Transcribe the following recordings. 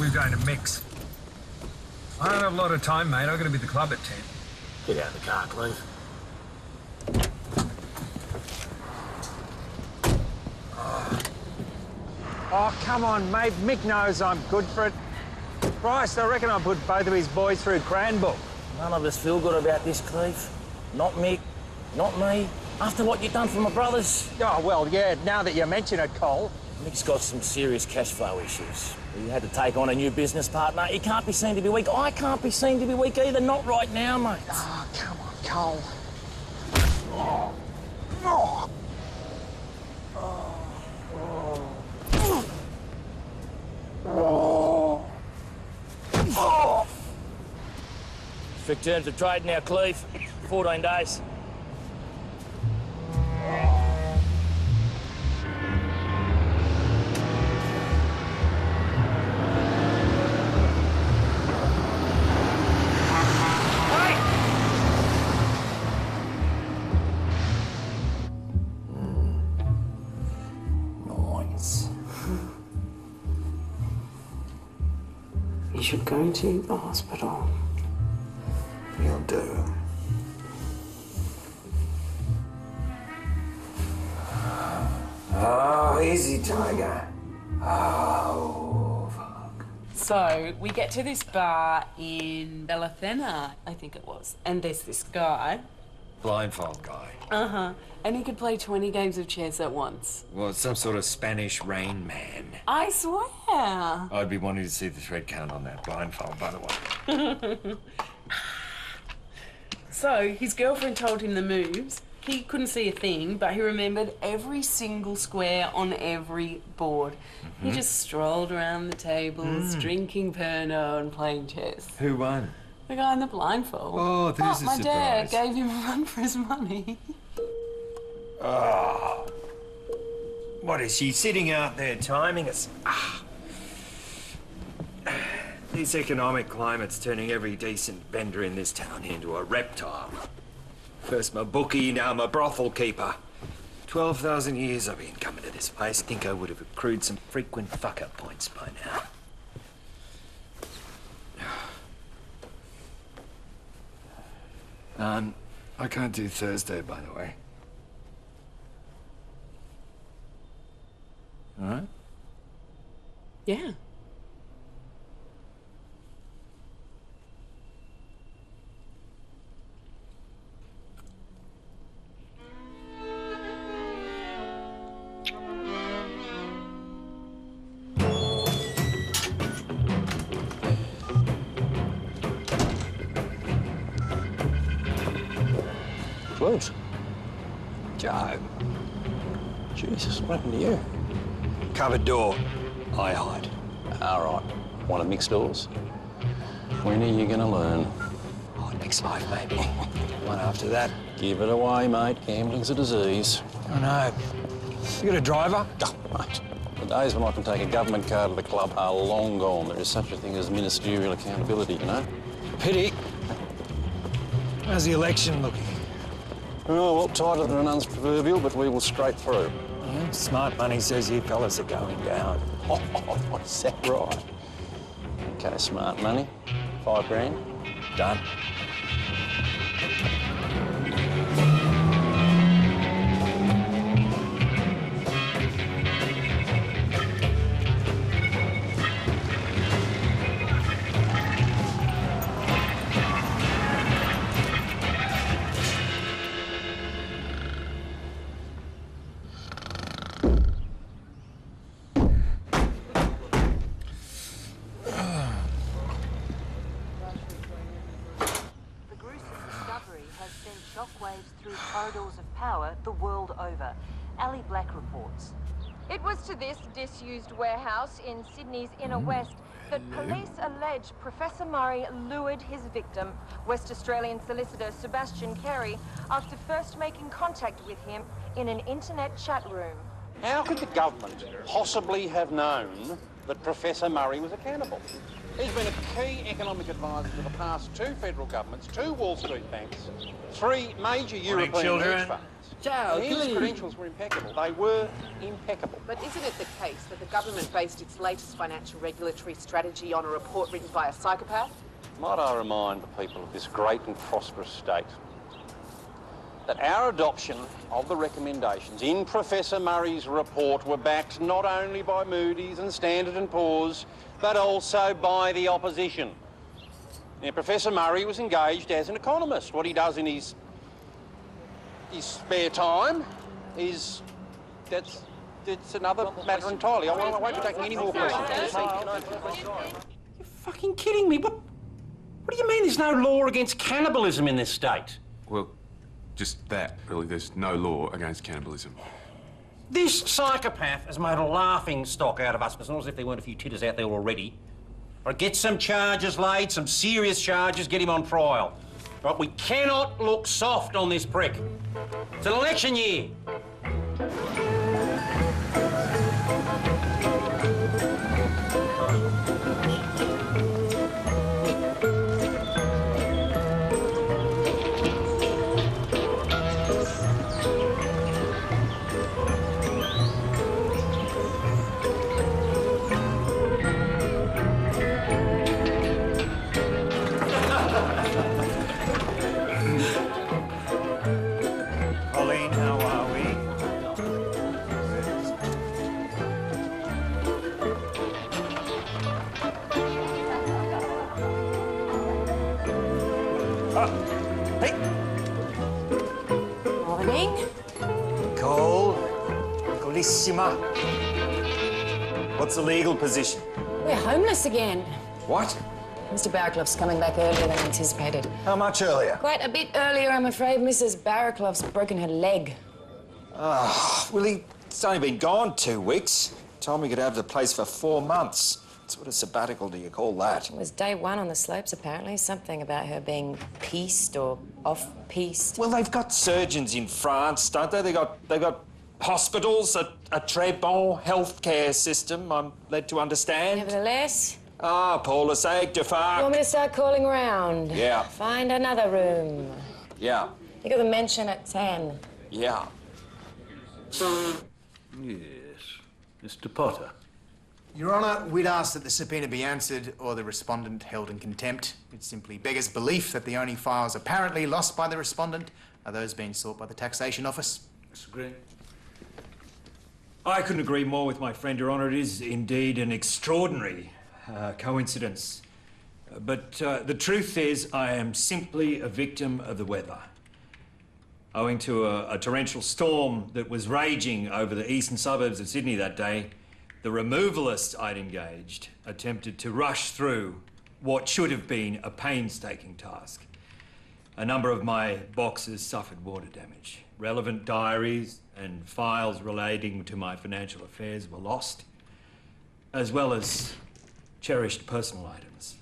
Who's going to mix? I don't have a lot of time, mate. I've got to be at the club at 10. Get out of the car, please. Oh, come on, mate. Mick knows I'm good for it. Christ, I reckon I put both of his boys through Cranbook. None of us feel good about this, Cleve. Not Mick, not me. After what you've done for my brothers. Oh, well, yeah, now that you mention it, Cole. Mick's got some serious cash flow issues. He had to take on a new business partner. He can't be seen to be weak. I can't be seen to be weak either. Not right now, mate. Oh, come on, Cole. Oh. Oh. Oh. Oh. Strict terms of trade now, Cleve. 14 days. You should go to the hospital. You'll do. Oh, easy, Tiger. Oh, fuck. So we get to this bar in Bellathena, I think it was, and there's this guy. Blindfold guy. Uh-huh. And he could play 20 games of chess at once. Well, it's some sort of Spanish Rain Man. I swear. I'd be wanting to see the thread count on that blindfold, by the way. So his girlfriend told him the moves. He couldn't see a thing, but he remembered every single square on every board. He just strolled around the tables, drinking Pernod and playing chess. Who won? The guy in the blindfold. Oh, there's a my surprise. dad gave him a run for his money. Oh. What is she sitting out there timing us? Ah. This economic climate's turning every decent vendor in this town into a reptile. First my bookie, now my brothel keeper. 12,000 years I've been coming to this place. Think I would have accrued some frequent fuck-up points by now. I can't do Thursday, by the way. All right? Yeah. Close. Joe. Jesus, what happened to you? Cupboard door. I hide. All right. Want to mix doors? When are you going to learn? Oh, next life, maybe. One after that. Give it away, mate. Gambling's a disease. I know. You got a driver? Oh, mate. The days when I can take a government car to the club are long gone. There is such a thing as ministerial accountability, you know? Pity. How's the election looking? Oh, well, tighter than nun's proverbial, but we will scrape through. Yeah, smart money says you fellas are going down. Oh, is that right? Okay, smart money. 5 grand. Done. To this disused warehouse in Sydney's inner west that police allege Professor Murray lured his victim, West Australian solicitor Sebastian Carey, after first making contact with him in an internet chat room. How could the government possibly have known that Professor Murray was a cannibal? He's been a key economic advisor to the past 2 federal governments, 2 Wall Street banks, 3 major European hedge funds. And his credentials were impeccable. They were impeccable. But isn't it the case that the government based its latest financial regulatory strategy on a report written by a psychopath? Might I remind the people of this great and prosperous state that our adoption of the recommendations in Professor Murray's report were backed not only by Moody's and Standard & Poor's, but also by the opposition. Now, Professor Murray was engaged as an economist. What he does in his spare time is... That's another matter entirely. I won't be taking any more questions. You're fucking kidding me. What do you mean there's no law against cannibalism in this state? Well, just that, really. There's no law against cannibalism. This psychopath has made a laughing stock out of us, as if there weren't a few titters out there already. Right, get some charges laid, some serious charges, get him on trial. Right, we cannot look soft on this prick. It's an election year. Colleen, how are we? Hey! Morning. Cole. Colissima. What's the legal position? We're homeless again. What? Mr. Barraclough's coming back earlier than anticipated. How much earlier? Quite a bit earlier, I'm afraid. Mrs. Barraclough's broken her leg. Willie, it's only been gone 2 weeks. Told me he could have the place for 4 months. What sort of sabbatical do you call that? It was day 1 on the slopes, apparently. Something about her being pieced or off-pieced. Well, they've got surgeons in France, don't they? They've got hospitals, a très bon healthcare system, I'm led to understand. Nevertheless, Pour le sake de you want fuck. me to start calling around? Yeah. Find another room. Yeah, You got the mention at 10. yeah. Yes, Mr. Potter. Your Honour, we'd ask that the subpoena be answered or the respondent held in contempt. It simply beggars belief that the only files apparently lost by the respondent are those being sought by the Taxation Office. Mr. Green. I couldn't agree more with my friend, Your Honour. It is indeed an extraordinary coincidence. But the truth is, I am simply a victim of the weather. Owing to a torrential storm that was raging over the eastern suburbs of Sydney that day, the removalist I'd engaged attempted to rush through what should have been a painstaking task. A number of my boxes suffered water damage. Relevant diaries and files relating to my financial affairs were lost, as well as cherished personal items.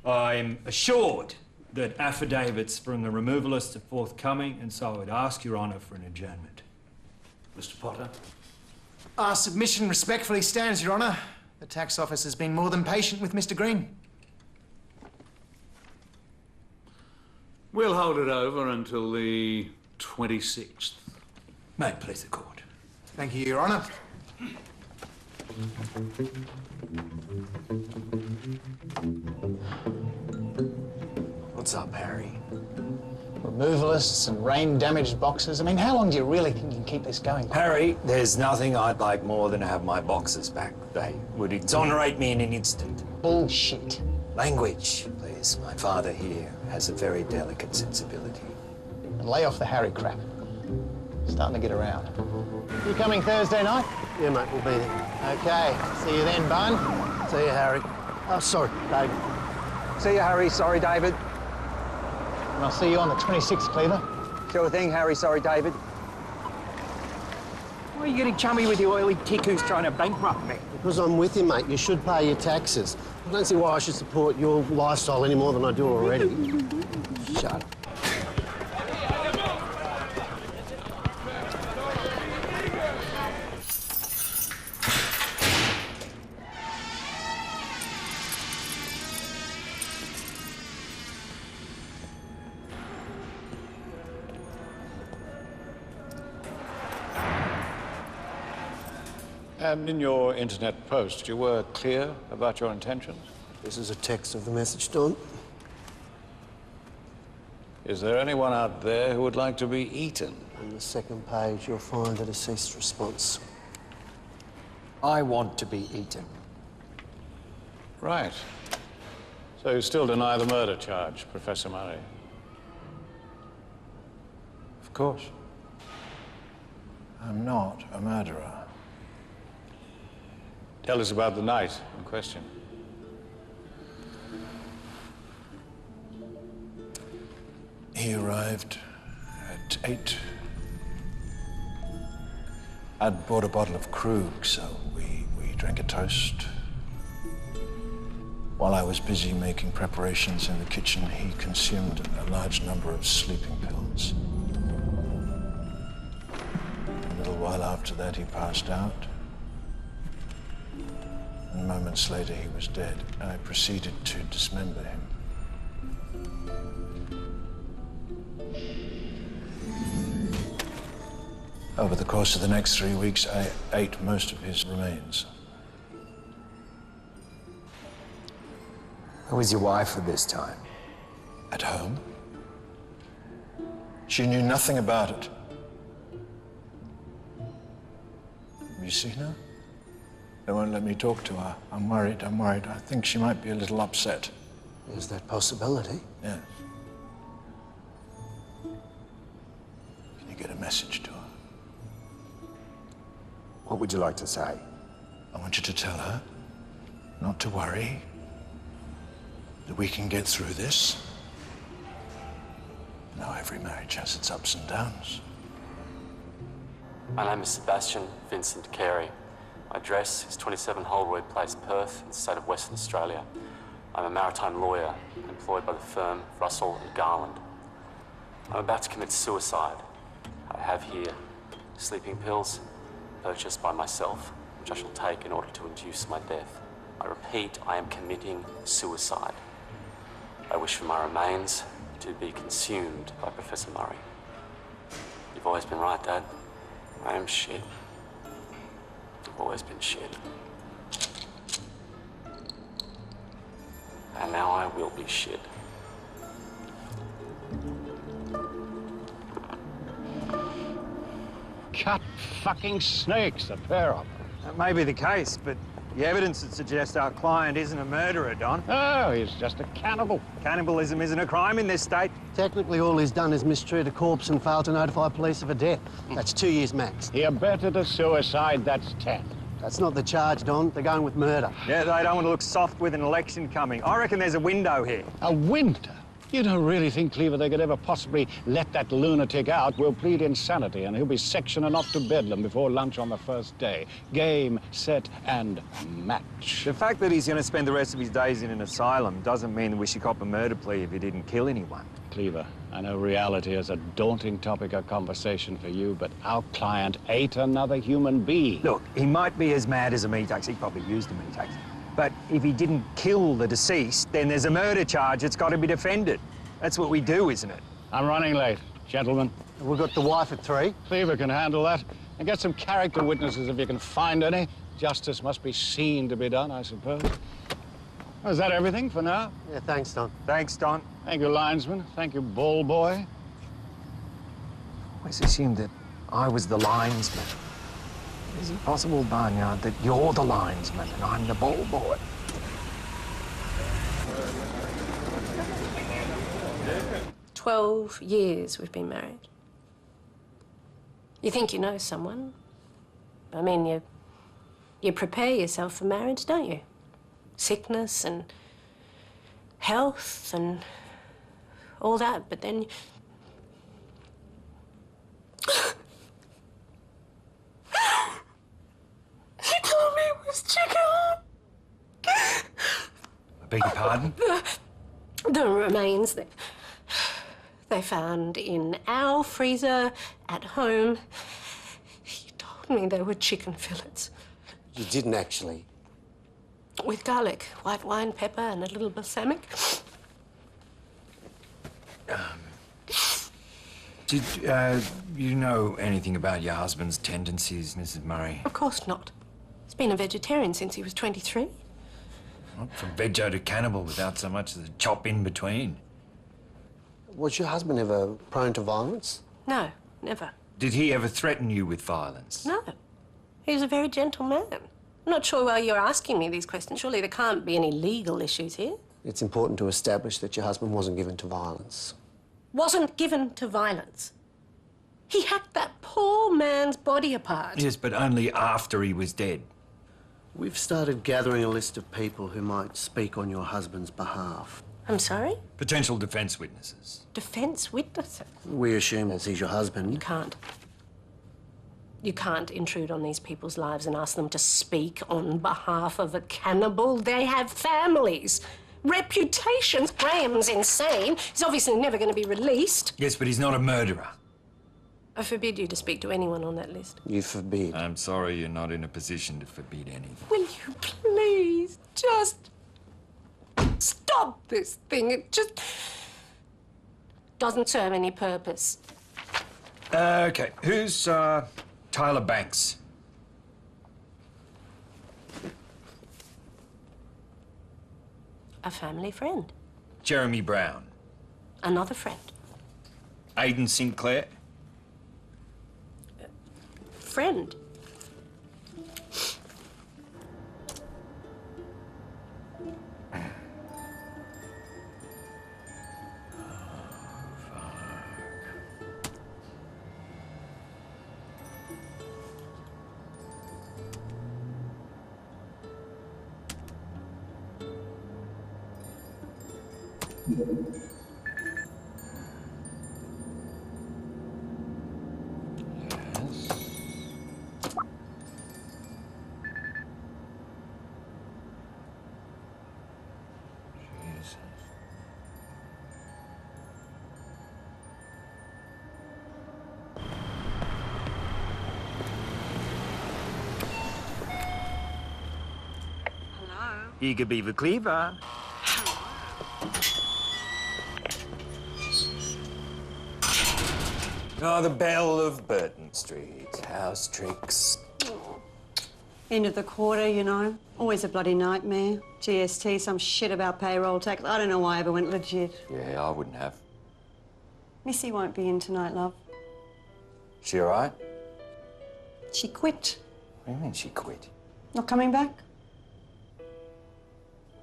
I'm assured that affidavits from the removalists are forthcoming, and so I would ask Your Honour for an adjournment. Mr. Potter. Our submission respectfully stands, Your Honour. The Tax Office has been more than patient with Mr. Green. We'll hold it over until the 26th. May it please the court. Thank you, Your Honour. What's up, Harry? Removalists and rain-damaged boxes. I mean, how long do you really think you can keep this going? Harry, there's nothing I'd like more than to have my boxes back. They would exonerate me in an instant. Bullshit. Language, please. My father here has a very delicate sensibility. And lay off the Harry crap. Starting to get around. You coming Thursday night? Yeah, mate, we'll be there. Okay. See you then, Bun. See you, Harry. Oh, sorry, David. See you, Harry. Sorry, David. And I'll see you on the 26th, Cleaver. Sure thing, Harry. Sorry, David. Why are you getting chummy with your oily tick who's trying to bankrupt me? Because I'm with you, mate. You should pay your taxes. I don't see why I should support your lifestyle any more than I do already. Shut up. And in your internet post, you were clear about your intentions? This is a text of the message, Don. Is there anyone out there who would like to be eaten? On the second page, you'll find a deceased response. I want to be eaten. Right. So you still deny the murder charge, Professor Murray? Of course. I'm not a murderer. Tell us about the night in question. He arrived at 8. I'd bought a bottle of Krug, so we drank a toast. While I was busy making preparations in the kitchen, he consumed a large number of sleeping pills. A little while after that, he passed out. And moments later, he was dead. I proceeded to dismember him. Over the course of the next 3 weeks, I ate most of his remains. Who was your wife at this time? At home. She knew nothing about it. Have you seen her? They won't let me talk to her. I'm worried. I think she might be a little upset. Is that possibility? Yes. Can you get a message to her? What would you like to say? I want you to tell her not to worry, that we can get through this. Now, every marriage has its ups and downs. My name is Sebastian Vincent Carey. My address is 27 Holroyd Place, Perth, in the state of Western Australia. I'm a maritime lawyer employed by the firm Russell and Garland. I'm about to commit suicide. I have here sleeping pills purchased by myself, which I shall take in order to induce my death. I repeat, I am committing suicide. I wish for my remains to be consumed by Professor Murray. You've always been right, Dad. I am shit. I've always been shit. And now I will be shit. Cut fucking snakes, the pair of them. That may be the case, but the evidence would suggest our client isn't a murderer, Don. Oh, he's just a cannibal. Cannibalism isn't a crime in this state. Technically, all he's done is mistreat a corpse and failed to notify police of a death. That's 2 years max. He abetted a suicide, that's 10. That's not the charge, Don. They're going with murder. Yeah, they don't want to look soft with an election coming. I reckon there's a window here. A window? You don't really think, Cleaver, they could ever possibly let that lunatic out? We'll plead insanity, and he'll be sectioning off to Bedlam before lunch on the first day. Game, set, and match. The fact that he's going to spend the rest of his days in an asylum doesn't mean that we should cop a murder plea if he didn't kill anyone. Cleaver, I know reality is a daunting topic of conversation for you, but our client ate another human being. Look, he might be as mad as a meat axe. He probably used a meat axe. But if he didn't kill the deceased, then there's a murder charge that's got to be defended. That's what we do, isn't it? I'm running late, gentlemen. We've got the wife at 3. Cleaver can handle that. And get some character witnesses if you can find any. Justice must be seen to be done, I suppose. Well, is that everything for now? Yeah, thanks, Don. Thanks, Don. Thank you, linesman. Thank you, ball boy. Always assumed that I was the linesman. Is it possible, Barnyard, that you're the linesman and I'm the ball boy? "12 years we've been married. You think you know someone. I mean, you prepare yourself for marriage, don't you? Sickness and health and all that, but then... He told me it was chicken. I beg your pardon? The remains that they found in our freezer at home. He told me they were chicken fillets. You didn't actually. With garlic, white wine, pepper, and a little balsamic. Did you know anything about your husband's tendencies, Mrs. Murray? Of course not. He's been a vegetarian since he was 23. Well, from veggie to cannibal without so much as a chop in between. Was your husband ever prone to violence? No, never. Did he ever threaten you with violence? No. He was a very gentle man. I'm not sure why you're asking me these questions. Surely there can't be any legal issues here. It's important to establish that your husband wasn't given to violence. Wasn't given to violence. He hacked that poor man's body apart. Yes, but only after he was dead. We've started gathering a list of people who might speak on your husband's behalf. I'm sorry? Potential defence witnesses. Defence witnesses? We assume as he's your husband. You can't. You can't intrude on these people's lives and ask them to speak on behalf of a cannibal. They have families, reputations. Graham's insane. He's obviously never going to be released. Yes, but he's not a murderer. I forbid you to speak to anyone on that list. You forbid. I'm sorry you're not in a position to forbid anything. Will you please just stop this thing? It just doesn't serve any purpose. Okay, who's Tyler Banks? A family friend. Jeremy Brown. Another friend. Aidan Sinclair. Friend. Eager Beaver Cleaver. Oh, the belle of Burton Street. House tricks. End of the quarter, you know. Always a bloody nightmare. GST, some shit about payroll tax. I don't know why I ever went legit. Yeah, I wouldn't have. Missy won't be in tonight, love. She all right? She quit. What do you mean she quit? Not coming back?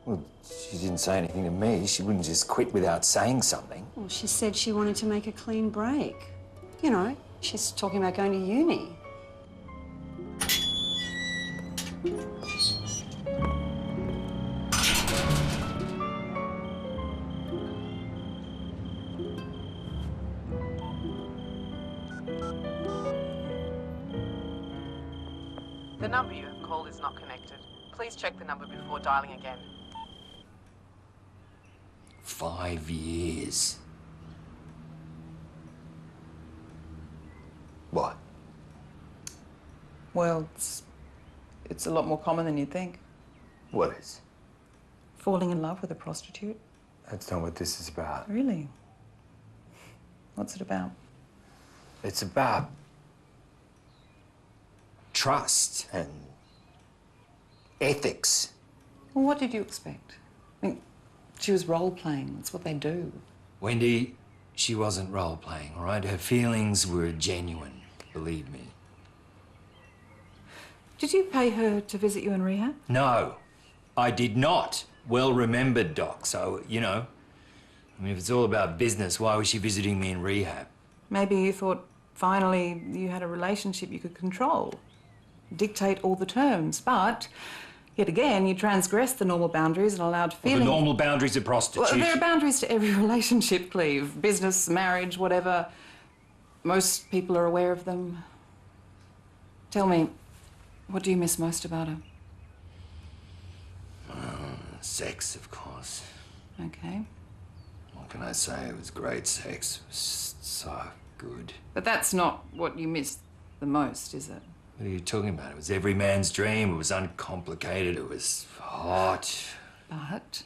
Well, she didn't say anything to me. She wouldn't just quit without saying something. Well, she said she wanted to make a clean break. You know, she's talking about going to uni. The number you have called is not connected. Please check the number before dialing again. 5 years. What? Well, it's a lot more common than you'd think. What is? Falling in love with a prostitute. That's not what this is about. Really? What's it about? It's about trust and ethics. Well, what did you expect? I mean, she was role-playing. That's what they do. Wendy, she wasn't role-playing, all right? Her feelings were genuine, believe me. Did you pay her to visit you in rehab? No, I did not. Well remembered, Doc. So, you know, I mean, if it's all about business, why was she visiting me in rehab? Maybe you thought finally you had a relationship you could control, dictate all the terms, but yet again, you transgressed the normal boundaries and allowed feelings... Well, the normal boundaries of prostitution. Well, there are boundaries to every relationship, Cleve. Business, marriage, whatever. Most people are aware of them. Tell me, what do you miss most about her? Sex, of course. Okay. What can I say? It was great sex. It was so good. But that's not what you miss the most, is it? What are you talking about? It was every man's dream. It was uncomplicated. It was hot. But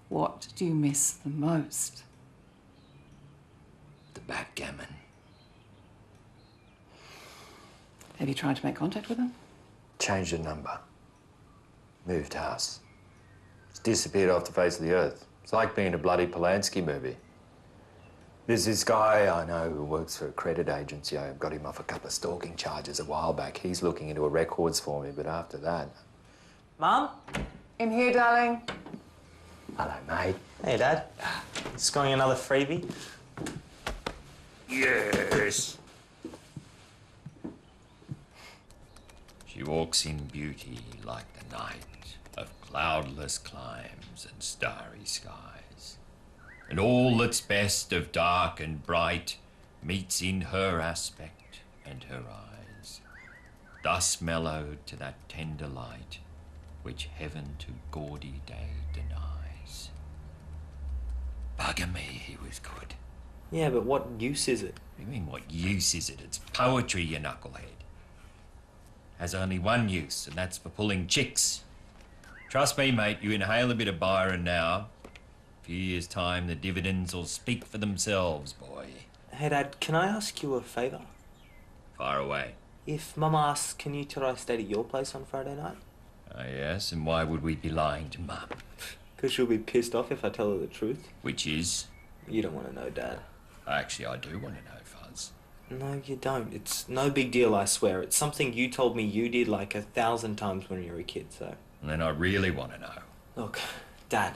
what do you miss the most? The backgammon. Have you tried to make contact with her? Change the number. Moved house. It's disappeared off the face of the earth. It's like being in a bloody Polanski movie. There's this guy I know who works for a credit agency. I got him off a couple of stalking charges a while back. He's looking into records for me, but after that... Mum? In here, darling. Hello, mate. Hey, Dad. Scoring another freebie? Yes. She walks in beauty like the night of cloudless climes and starry skies. And all that's best of dark and bright meets in her aspect and her eyes, thus mellowed to that tender light which heaven to gaudy day denies. Bugger me, he was good. Yeah, but what use is it? What do you mean, what use is it? It's poetry, you knucklehead. Has only one use, and that's for pulling chicks. Trust me, mate, you inhale a bit of Byron now. A few years' time, the dividends will speak for themselves, boy. Hey, Dad, can I ask you a favour? Far away. If Mum asks, can you tell her I stayed at your place on Friday night? Ah, yes, and why would we be lying to Mum? Because she'll be pissed off if I tell her the truth. Which is? You don't want to know, Dad. Actually, I do want to know, Fuzz. No, you don't. It's no big deal, I swear. It's something you told me you did like 1,000 times when you were a kid, so... And then I really want to know. Look, Dad.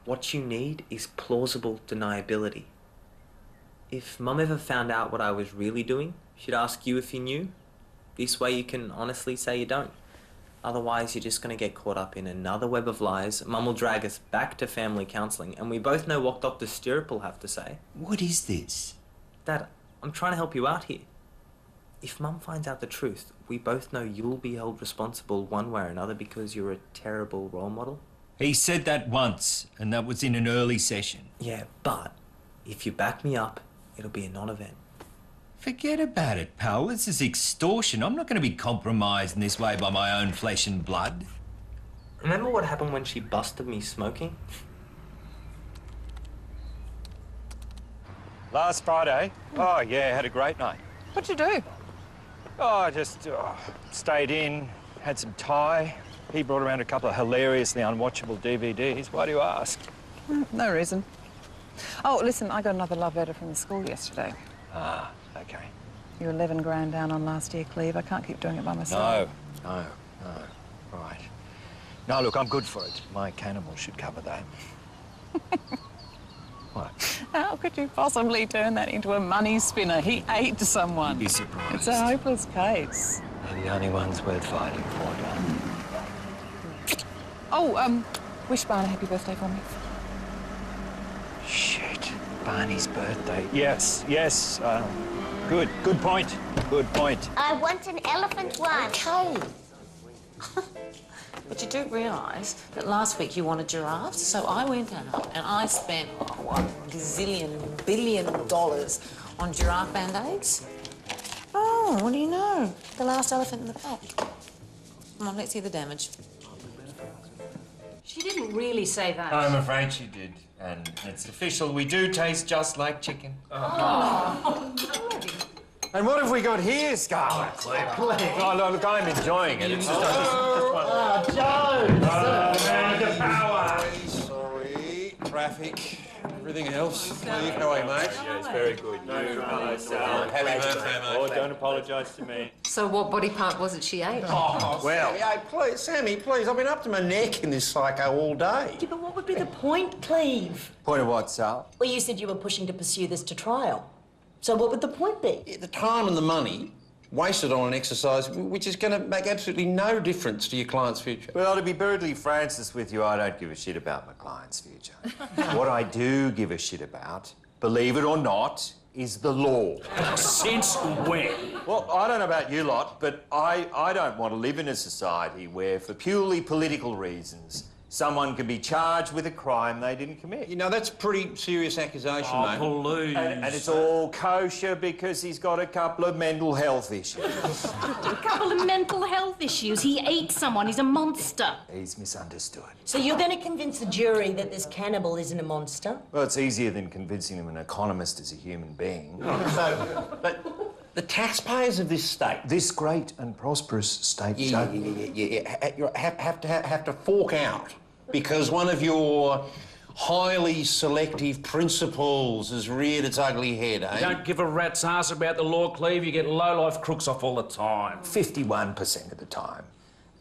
What you need is plausible deniability. If Mum ever found out what I was really doing, she'd ask you if you knew. This way you can honestly say you don't. Otherwise, you're just going to get caught up in another web of lies. Mum will drag us back to family counselling, and we both know what Dr. Stirrup will have to say. What is this? Dad, I'm trying to help you out here. If Mum finds out the truth, we both know you'll be held responsible one way or another because you're a terrible role model. He said that once, and that was in an early session. Yeah, but if you back me up, it'll be a non-event. Forget about it, pal. This is extortion. I'm not going to be compromised in this way by my own flesh and blood. Remember what happened when she busted me smoking? Last Friday? Oh, yeah, had a great night. What'd you do? Oh, I just stayed in, had some Thai. He brought around a couple of hilariously unwatchable DVDs. Why do you ask? No reason. Oh, listen, I got another love letter from the school yesterday. Ah, okay. You're 11 grand down on last year, Cleve. I can't keep doing it by myself. No. Right. No, look, I'm good for it. My cannibal should cover that. What? How could you possibly turn that into a money spinner? He ate someone. You'd be surprised. It's a hopeless case. They're the only ones worth fighting for, darling. Oh, wish Barney a happy birthday for me. Shit. Barney's birthday. Yes. Good point. I want an elephant one. Okay. But you do realise that last week you wanted giraffes, so I went out and I spent $1 billion on giraffe band-aids. Oh, what do you know? The last elephant in the pack. Come on, let's see the damage. She didn't really say that. I'm afraid she did. And it's official. We do taste just like chicken. Oh. And what have we got here, Scarlett? Oh, no, look, I'm enjoying it. It's just Joe! man, the power! Sorry. Traffic. Everything else. Cleve, how are you, mate? Yes, very good. Hello, Sal. Happy birthday, mate. Oh, don't apologise to me. So what body part was it she ate? Oh, well. Sammy, please, Sammy, please. I've been up to my neck in this psycho all day. Yeah, but what would be the point, Cleve? Point of what, Sal? Well, you said you were pushing to pursue this to trial. So what would the point be? The time and the money wasted on an exercise which is going to make absolutely no difference to your client's future. Well, to be brutally Francis with you, I don't give a shit about my client's future. What I do give a shit about, believe it or not, is the law. Since when? Well, I don't know about you lot, but I don't want to live in a society where, for purely political reasons, someone can be charged with a crime they didn't commit. You know, that's a pretty serious accusation, mate. Please. And it's all kosher because he's got a couple of mental health issues. A couple of mental health issues. He ate someone. He's a monster. He's misunderstood. So you're going to convince the jury that this cannibal isn't a monster? Well, it's easier than convincing them an economist is a human being. But The taxpayers of this state. This great and prosperous state, Yeah, Joe. you have to fork out because one of your highly selective principles has reared its ugly head, eh? You don't give a rat's ass about the law, Cleve. You get low-life crooks off all the time. 51% of the time.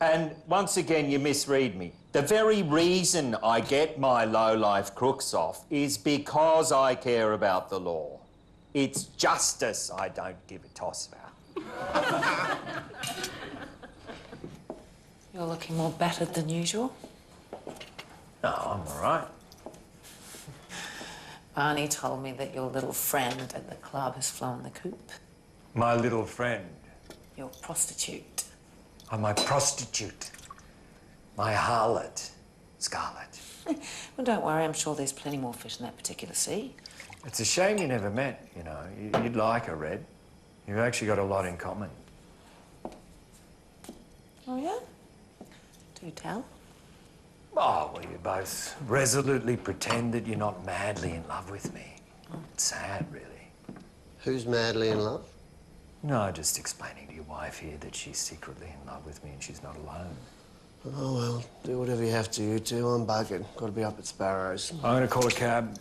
And once again, you misread me. The very reason I get my low-life crooks off is because I care about the law. It's justice I don't give a toss about. You're looking more battered than usual. No, I'm all right. Barney told me that your little friend at the club has flown the coop. My little friend. Your prostitute. Oh, my prostitute. My harlot, Scarlet. Well, don't worry, I'm sure there's plenty more fish in that particular sea. It's a shame you never met, you know. You'd like her, Red. You've actually got a lot in common. Oh, yeah? Do tell. Oh, well, you both resolutely pretend that you're not madly in love with me. It's sad, really. Who's madly in love? No, just explaining to your wife here that she's secretly in love with me and she's not alone. Oh, well, do whatever you have to, you two. I'm buggered. Got to be up at Sparrows. I'm going to call a cab.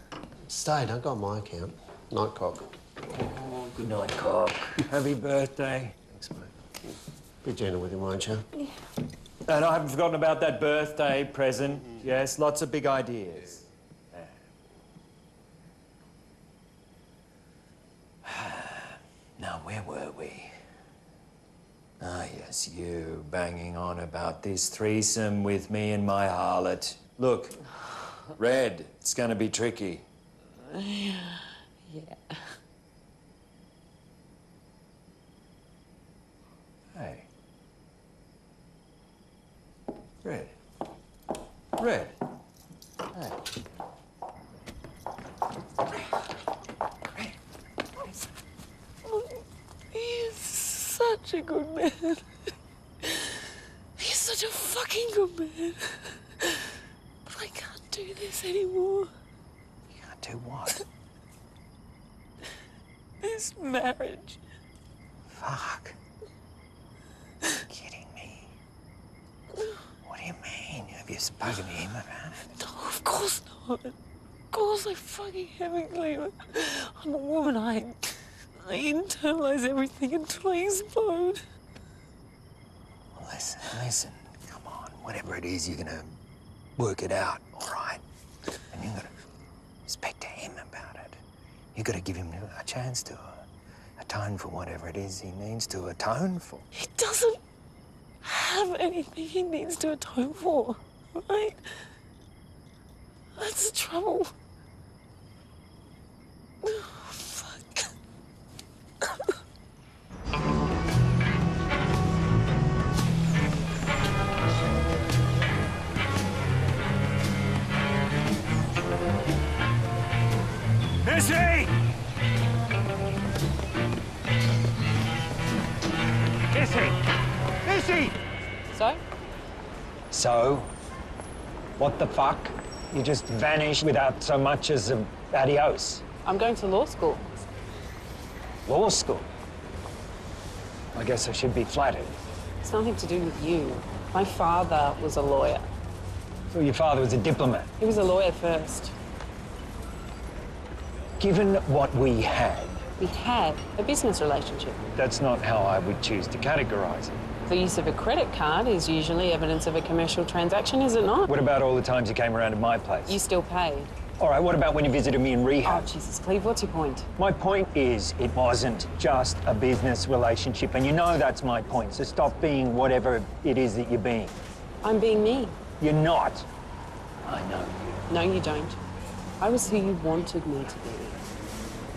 Stay, don't go on my account. Night, Cock. Oh, good night, Cock. Happy birthday. Thanks, mate. Be gentle with him, won't you? Yeah. And I haven't forgotten about that birthday present. Yes, lots of big ideas. Now, where were we? Ah, yes, you banging on about this threesome with me and my harlot. Look, Red, it's going to be tricky. Yeah. Hey. Red. Red. Hey. He's such a good man. He's such a fucking good man. But I can't do this anymore. You can't do what? This marriage. Fuck. Kidding me? What do you mean? Have you spoken to him about it? No, of course not. Of course I fucking haven't, Cleve. I'm a woman. I internalise everything until I explode. Well, listen. Come on. Whatever it is, you're gonna work it out, all right? And you're gonna speak to him about it. You've got to give him a chance to atone for whatever it is he needs to atone for. He doesn't have anything he needs to atone for, right? That's the trouble. Oh, fuck. Missy! Missy! So? So? What the fuck? You just vanished without so much as a adios. I'm going to law school. Law school? I guess I should be flattered. It's nothing to do with you. My father was a lawyer. So your father was a diplomat. He was a lawyer first. Given what we had, A business relationship. that's not how I would choose to categorise it. The use of a credit card is usually evidence of a commercial transaction, is it not? What about all the times you came around to my place? You still paid. All right, what about when you visited me in rehab? Oh, Jesus, Cleve, what's your point? My point is, it wasn't just a business relationship, and you know that's my point, so stop being whatever it is that you're being. I'm being me. You're not. I know you. No, you don't. I was who you wanted me to be.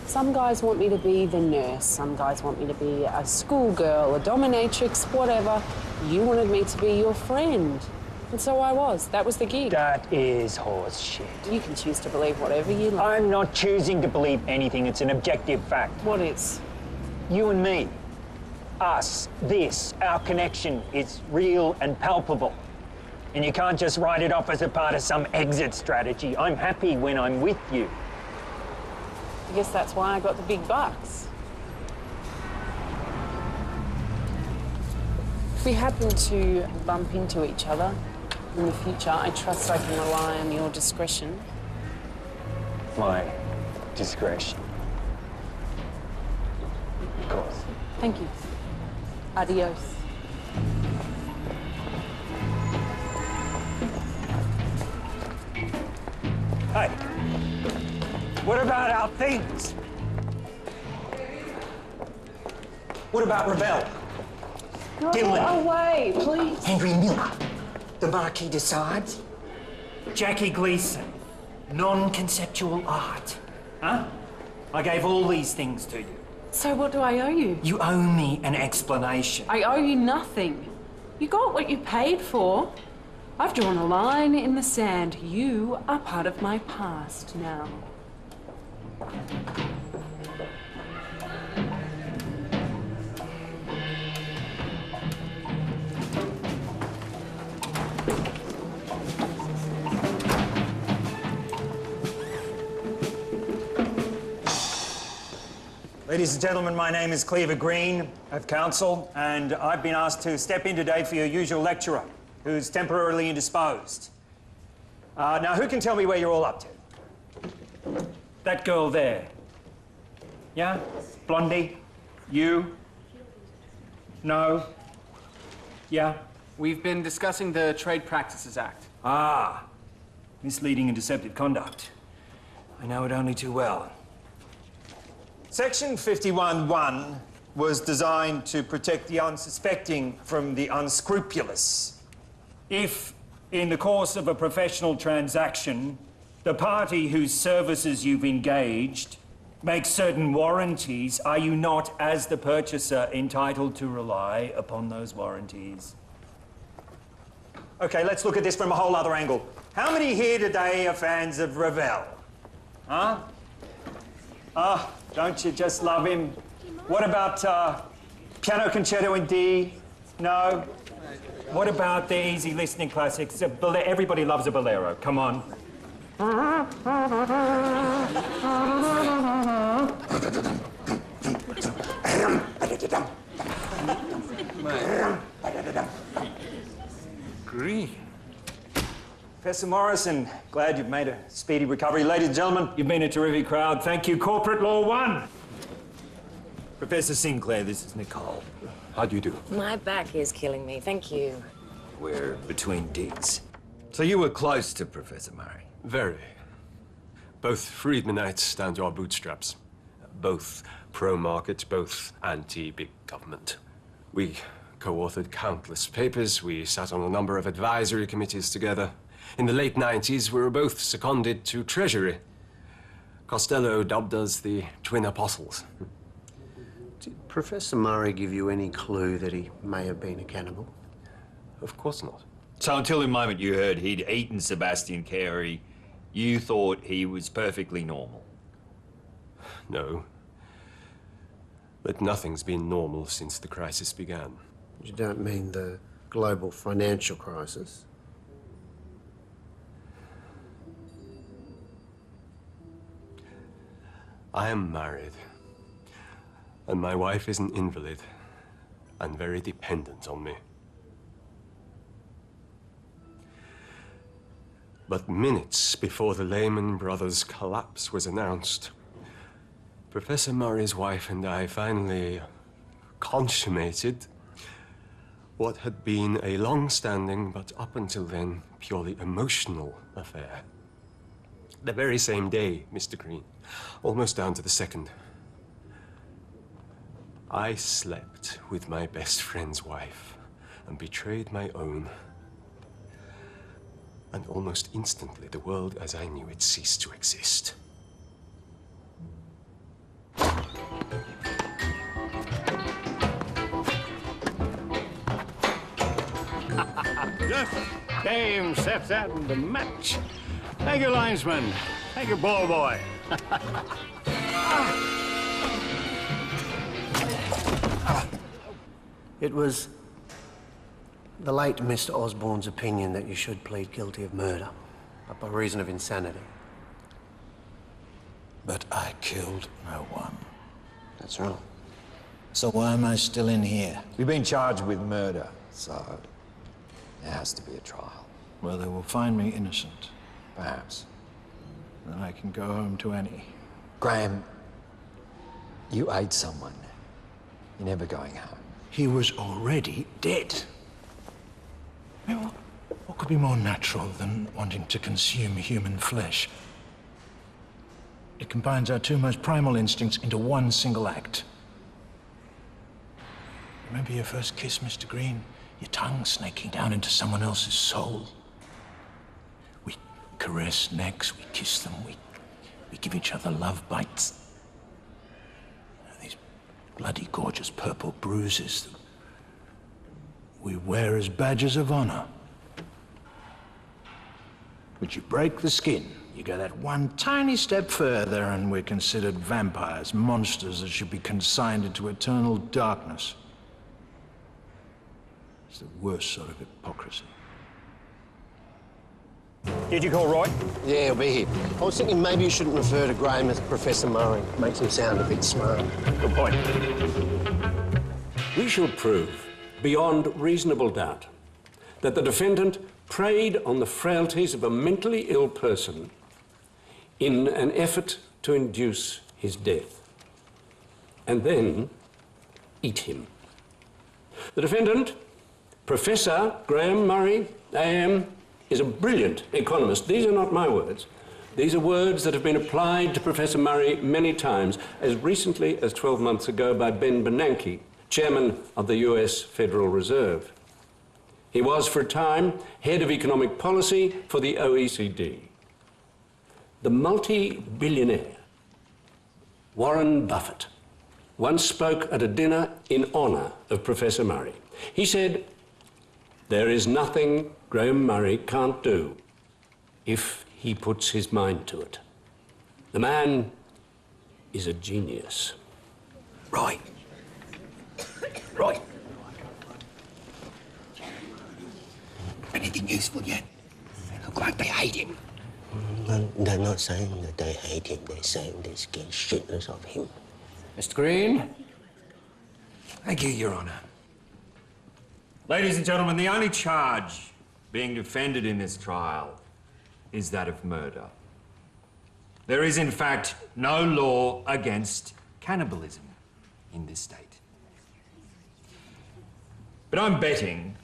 Some guys want me to be the nurse, some guys want me to be a schoolgirl, a dominatrix, whatever. You wanted me to be your friend. And so I was. That was the gig. That is horse shit. You can choose to believe whatever you like. I'm not choosing to believe anything. It's an objective fact. What is? You and me. Us. This. Our connection is real and palpable. And you can't just write it off as a part of some exit strategy. I'm happy when I'm with you. I guess that's why I got the big bucks. If we happen to bump into each other in the future, I trust I can rely on your discretion. My discretion. Of course. Thank you. Adios. Hey, what about our things? What about Rebel? Dylan? Away, please. Henry Miller? The Marquis de Sade? Jackie Gleason? Non-conceptual art? Huh? I gave all these things to you. So what do I owe you? You owe me an explanation. I owe you nothing. You got what you paid for. I've drawn a line in the sand. You are part of my past now. Ladies and gentlemen, my name is Cleaver Green of Council, and I've been asked to step in today for your usual lecturer, who's temporarily indisposed. Now, who can tell me where you're all up to? That girl there. Yeah? Blondie? You? No? Yeah? We've been discussing the Trade Practices Act. Ah. Misleading and deceptive conduct. I know it only too well. Section 51(1) was designed to protect the unsuspecting from the unscrupulous. If, in the course of a professional transaction, the party whose services you've engaged makes certain warranties, are you not, as the purchaser, entitled to rely upon those warranties? Okay, let's look at this from a whole other angle. How many here today are fans of Ravel? Huh? Don't you just love him? What about Piano Concerto in D? No? What about the easy listening classics? Everybody loves a bolero. Come on. Green. Professor Morrison, glad you've made a speedy recovery. Ladies and gentlemen, you've been a terrific crowd. Thank you, Corporate Law 1. Professor Sinclair, this is Nicole. How do you do? My back is killing me, thank you. We're between digs. So you were close to Professor Murray? Very. Both Friedmanites down to our bootstraps. Both pro-market, both anti-big government. We co-authored countless papers. We sat on a number of advisory committees together. In the late 90s, we were both seconded to Treasury. Costello dubbed us the Twin Apostles. Did Professor Murray give you any clue that he may have been a cannibal? Of course not. So until the moment you heard he'd eaten Sebastian Carey, you thought he was perfectly normal? No. But nothing's been normal since the crisis began. You don't mean the global financial crisis? I am married, and my wife is an invalid and very dependent on me. But minutes before the Lehman Brothers collapse was announced, Professor Murray's wife and I finally consummated what had been a long-standing, but up until then, purely emotional affair. The very same day, Mr. Green, almost down to the second, I slept with my best friend's wife and betrayed my own. And almost instantly, the world as I knew it ceased to exist. Just game set and the match. Thank you, linesman. Thank you, ball boy. It was the late Mr. Osborne's opinion that you should plead guilty of murder, but by reason of insanity. But I killed no one. That's right. So why am I still in here? We've been charged with murder. So, there has to be a trial. Well, they will find me innocent. Perhaps. Then I can go home to Annie. Graham, you ate someone. You're never going home. He was already dead. I mean, what could be more natural than wanting to consume human flesh? It combines our two most primal instincts into one single act. Remember your first kiss, Mr. Green? Your tongue snaking down into someone else's soul. We caress necks, we kiss them, we give each other love bites. These bloody gorgeous purple bruises that we wear as badges of honor. But you break the skin, you go that one tiny step further and we're considered vampires, monsters that should be consigned into eternal darkness. It's the worst sort of hypocrisy. Did you call Roy? Yeah, he'll be here. I was thinking maybe you shouldn't refer to Graham as Professor Murray. Makes him sound a bit smart. Good point. We shall prove, beyond reasonable doubt, that the defendant preyed on the frailties of a mentally ill person in an effort to induce his death, and then eat him. The defendant, Professor Graham Murray, AM, is a brilliant economist. These are not my words. These are words that have been applied to Professor Murray many times, as recently as 12 months ago by Ben Bernanke, chairman of the US Federal Reserve. He was, for a time, head of economic policy for the OECD. The multi-billionaire Warren Buffett once spoke at a dinner in honor of Professor Murray. He said, "There is nothing Graham Murray can't do if he puts his mind to it. The man is a genius." Right. Right. Anything useful yet? They look like they hate him. They're not saying that they hate him, they're saying they're scared shitless of him. Mr. Green? Thank you, Your Honour. Ladies and gentlemen, the only charge being defended in this trial is that of murder. There is, in fact, no law against cannibalism in this state. But I'm betting,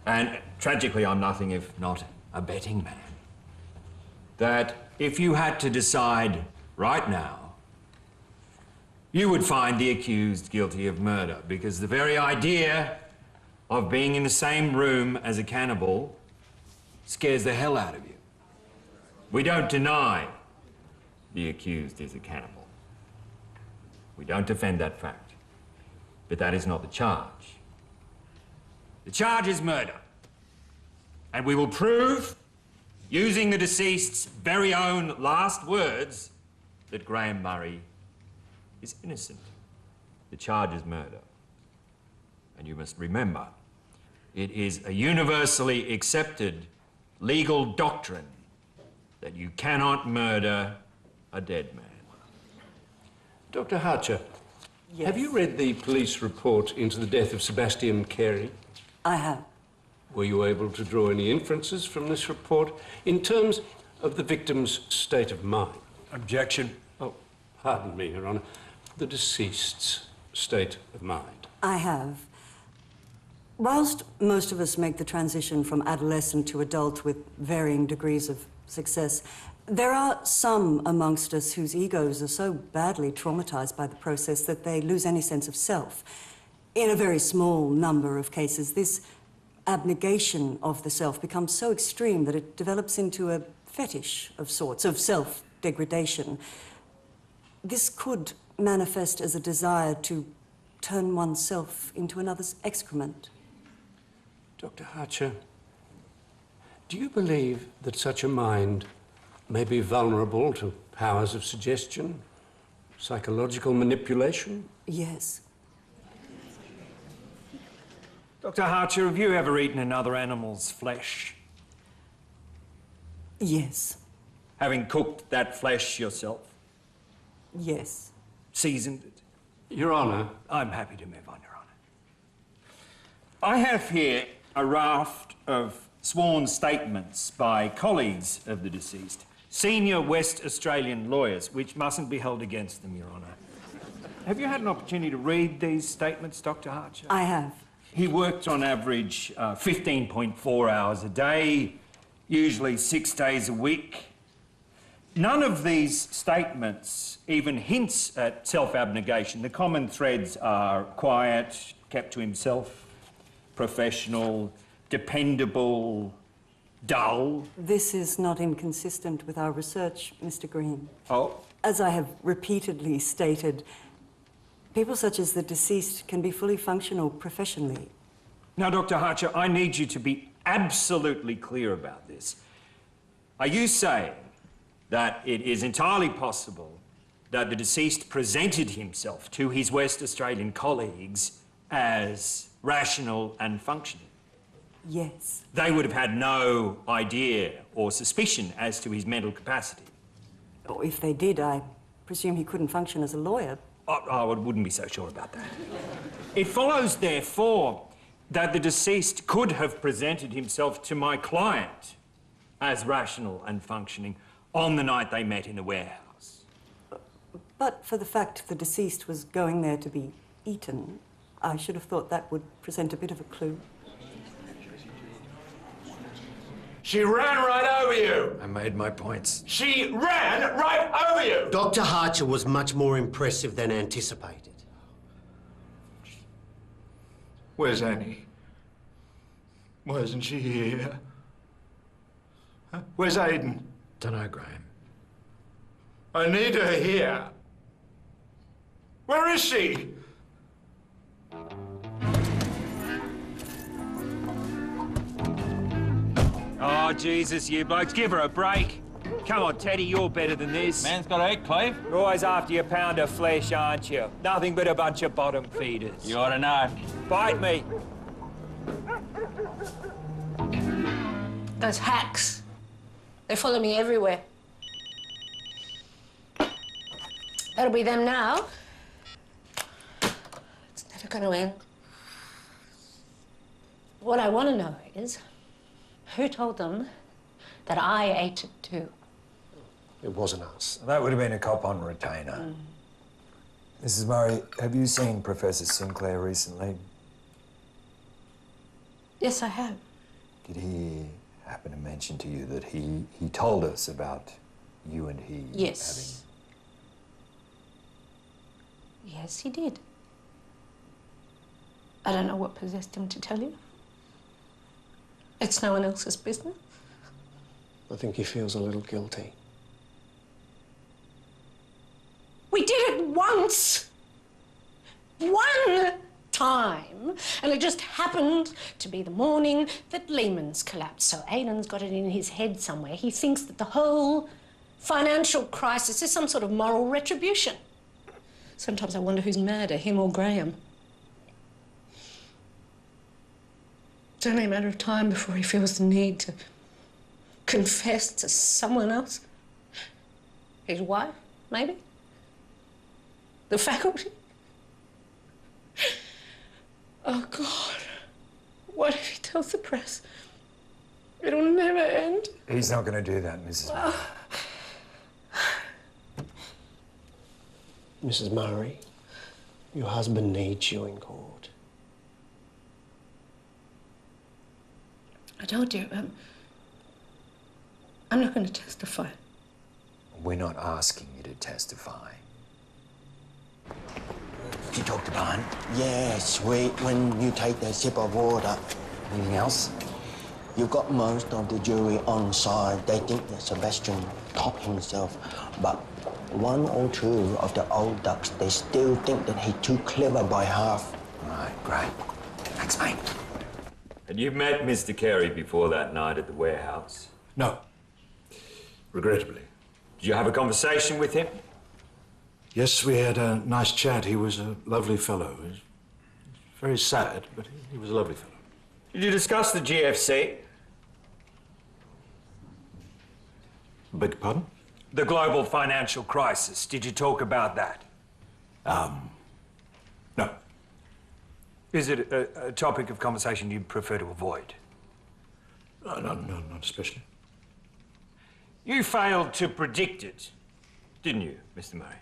and tragically I'm nothing if not a betting man, that if you had to decide right now, you would find the accused guilty of murder, because the very idea of being in the same room as a cannibal scares the hell out of you. We don't deny the accused is a cannibal. We don't defend that fact. But that is not the charge. The charge is murder. And we will prove, using the deceased's very own last words, that Graham Murray is innocent. The charge is murder. And you must remember, it is a universally accepted legal doctrine that you cannot murder a dead man. Dr. Harcher, have you read the police report into the death of Sebastian Carey? I have. Were you able to draw any inferences from this report in terms of the victim's state of mind? Objection. Oh, pardon me, Your Honour. The deceased's state of mind. I have. Whilst most of us make the transition from adolescent to adult with varying degrees of success, there are some amongst us whose egos are so badly traumatized by the process that they lose any sense of self. In a very small number of cases, this abnegation of the self becomes so extreme that it develops into a fetish of sorts, of self-degradation. This could manifest as a desire to turn oneself into another's excrement. Dr. Harcher, do you believe that such a mind may be vulnerable to powers of suggestion, psychological manipulation? Yes. Dr. Harcher, have you ever eaten another animal's flesh? Yes. Having cooked that flesh yourself? Yes. Seasoned it? Your Honour. I'm happy to move on, Your Honour. I have here a raft of sworn statements by colleagues of the deceased, senior West Australian lawyers, which mustn't be held against them, Your Honour. Have you had an opportunity to read these statements, Dr. Harcher? I have. He worked on average 15.4 hours a day, usually 6 days a week. None of these statements even hints at self-abnegation. The common threads are quiet, kept to himself, professional, dependable, dull. This is not inconsistent with our research, Mr. Green. Oh? As I have repeatedly stated, people such as the deceased can be fully functional professionally. Now, Dr. Harcher, I need you to be absolutely clear about this. Are you saying that it is entirely possible that the deceased presented himself to his West Australian colleagues as rational and functioning? Yes. They would have had no idea or suspicion as to his mental capacity? Or if they did, I presume he couldn't function as a lawyer. I wouldn't be so sure about that. It follows, therefore, that the deceased could have presented himself to my client as rational and functioning on the night they met in the warehouse. But for the fact the deceased was going there to be eaten, I should have thought that would present a bit of a clue. She ran right over you. I made my points. She ran right over you. Dr. Harcher was much more impressive than anticipated. Where's Annie? Why isn't she here? Huh? Where's Aiden? Dunno, Graham. I need her here. Where is she? Oh, Jesus, you blokes, give her a break. Come on, Teddy, you're better than this. Man's got to eat, Cleve. You're always after your pound of flesh, aren't you? Nothing but a bunch of bottom feeders. You ought to know. Bite me. Those hacks. They follow me everywhere. That'll be them now. It's never going to end. What I want to know is who told them that I ate it too? It wasn't us. That would have been a cop on retainer. Mrs. Murray, have you seen Professor Sinclair recently? Yes, I have. Did he happen to mention to you that he told us about you and he Yes. Yes, he did. I don't know what possessed him to tell you. It's no one else's business. I think he feels a little guilty. We did it once. One time. And it just happened to be the morning that Lehman's collapsed. So Aidan's got it in his head somewhere. He thinks that the whole financial crisis is some sort of moral retribution. Sometimes I wonder who's madder, him or Graham. It's only a matter of time before he feels the need to confess to someone else. His wife, maybe? The faculty? Oh, God. What if he tells the press? It'll never end. He's not going to do that, Mrs. Murray. Mrs. Murray, your husband needs you in court. I told you, I'm not going to testify. We're not asking you to testify. Did you talk to Barn? Yes, when you take that sip of water. Anything else? You've got most of the jury on side. They think that Sebastian topped himself, but one or two of the old ducks, they still think that he's too clever by half. Right, great. Thanks, mate. Had you met Mr. Carey before that night at the warehouse? No. Regrettably. Did you have a conversation with him? Yes, we had a nice chat. He was a lovely fellow. He was very sad, but he was a lovely fellow. Did you discuss the GFC? Beg your pardon? The global financial crisis. Did you talk about that? No. Is it a topic of conversation you'd prefer to avoid? No, not especially. You failed to predict it, didn't you, Mr. Murray?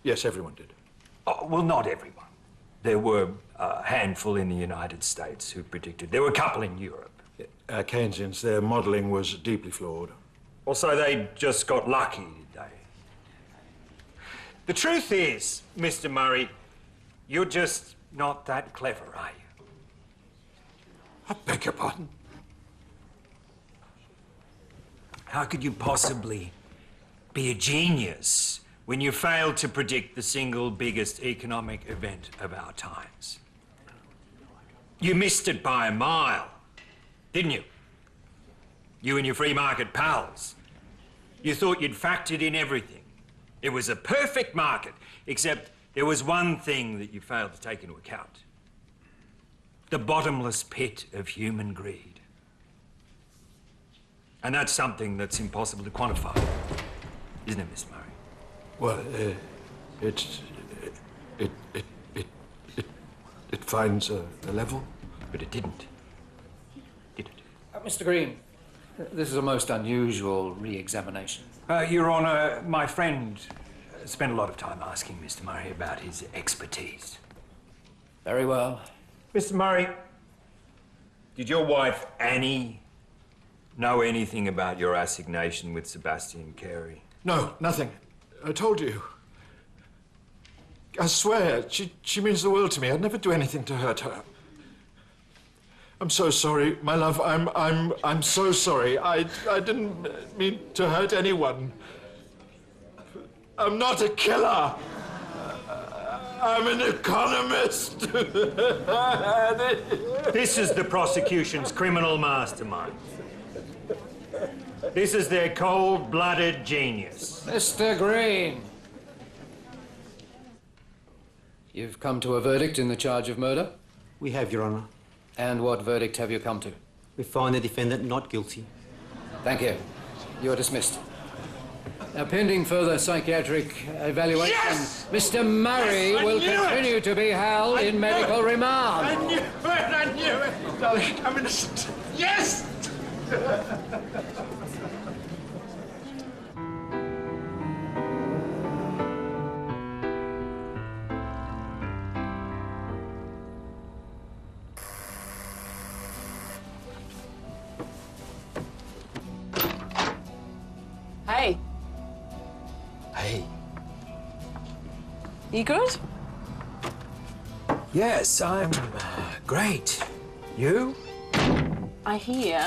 Yes, everyone did. Oh, well, not everyone. There were a handful in the United States who predicted. There were a couple in Europe. Keynesians, their modelling was deeply flawed. Also, they just got lucky, did they? The truth is, Mr. Murray, you're just not that clever, are you? I beg your pardon? How could you possibly be a genius when you failed to predict the single biggest economic event of our times? You missed it by a mile, didn't you? You and your free market pals. You thought you'd factored in everything. It was a perfect market, except there was one thing that you failed to take into account. The bottomless pit of human greed. And that's something that's impossible to quantify, isn't it, Miss Murray? Well, it finds a level. But it didn't. Mr. Green, this is a most unusual re-examination. Your Honour, my friend spent a lot of time asking Mr. Murray about his expertise. Very well. Mr. Murray, did your wife, Annie, know anything about your assignation with Sebastian Carey? No, nothing. I told you. I swear, she means the world to me. I'd never do anything to hurt her. I'm so sorry, my love. I'm so sorry. I didn't mean to hurt anyone. I'm not a killer. I'm an economist. This is the prosecution's criminal mastermind. This is their cold-blooded genius. Mr. Green. You've come to a verdict in the charge of murder? We have, Your Honour. And what verdict have you come to? We find the defendant not guilty. Thank you. You are dismissed. Now, pending further psychiatric evaluation, Yes! Mr. Murray will continue to be held in medical remand. I knew it! I knew it! Darling, I'm innocent. Yes! Hey. Hey. You good? Yes, I'm great. You? I hear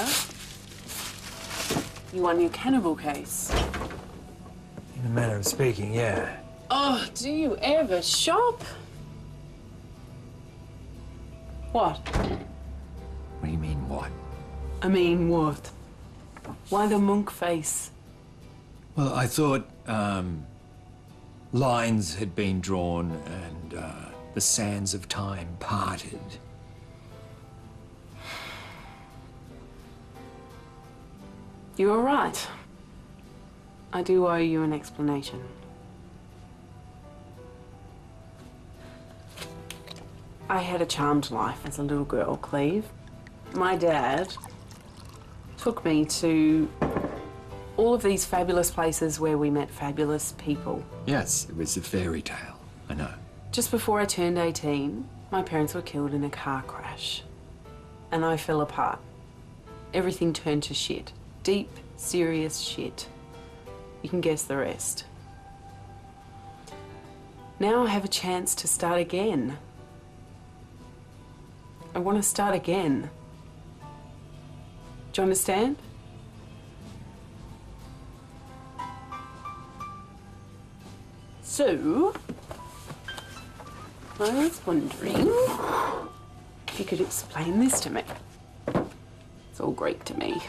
you won your cannibal case. In a manner of speaking, yeah. Oh, do you ever shop? What? What do you mean, what? I mean, what? Why the monk face? Well, I thought lines had been drawn and the sands of time parted. You were right. I do owe you an explanation. I had a charmed life as a little girl, Cleve. My dad took me to all of these fabulous places where we met fabulous people. Yes, it was a fairy tale, I know. Just before I turned 18, my parents were killed in a car crash. And I fell apart. Everything turned to shit. Deep, serious shit. You can guess the rest. Now I have a chance to start again. I want to start again. Do you understand? So, I was wondering if you could explain this to me. It's all Greek to me.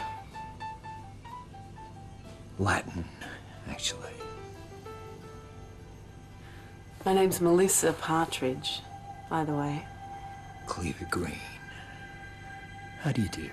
Latin, actually. My name's Melissa Partridge, by the way. Cleaver Green. How do you do?